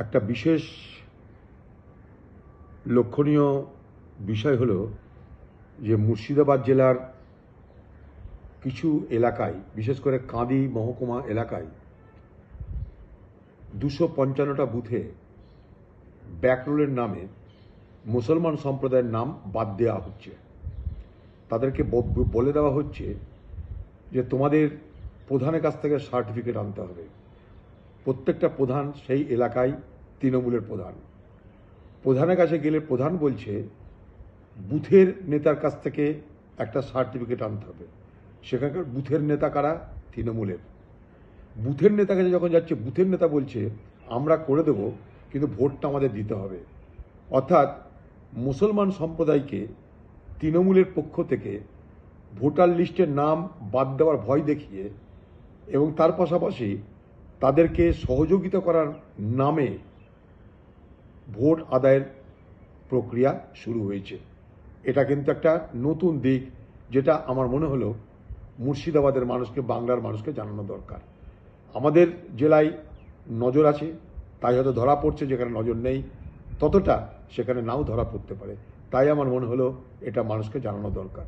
একটা বিশেষ লক্ষণীয় বিষয় হলো যে মুর্শিদাবাদ জেলার কিছু এলাকায়, বিশেষ করে কাঁদি মহকুমা এলাকায় 255টা বুথে ব্যাকরোলের নামে মুসলমান সম্প্রদায়ের নাম বাদ দেওয়া হচ্ছে। তাদেরকে বলে দেওয়া হচ্ছে যে তোমাদের প্রধানের কাছ থেকে সার্টিফিকেট আনতে হবে। প্রত্যেকটা প্রধান সেই এলাকায় তৃণমূলের প্রধানের কাছে গেলে প্রধান বলছে বুথের নেতার কাছ থেকে একটা সার্টিফিকেট আনতে হবে। সেখানকার বুথের নেতা কারা? তৃণমূলের। বুথের নেতার কাছে যখন যাচ্ছে, বুথের নেতা বলছে আমরা করে দেব, কিন্তু ভোটটা আমাদের দিতে হবে। অর্থাৎ মুসলমান সম্প্রদায়কে তৃণমূলের পক্ষ থেকে ভোটার লিস্টের নাম বাদ দেওয়ার ভয় দেখিয়ে এবং তার পাশাপাশি তাদেরকে সহযোগিতা করার নামে ভোট আদায়ের প্রক্রিয়া শুরু হয়েছে। এটা কিন্তু একটা নতুন দিক, যেটা আমার মনে হলো মুর্শিদাবাদের মানুষকে, বাংলার মানুষকে জানানো দরকার। আমাদের জেলায় নজর আছে, তাই হয়তো ধরা পড়ছে, যেখানে নজর নেই ততটা সেখানে নাও ধরা পড়তে পারে। তাই আমার মনে হলো এটা মানুষকে জানানো দরকার।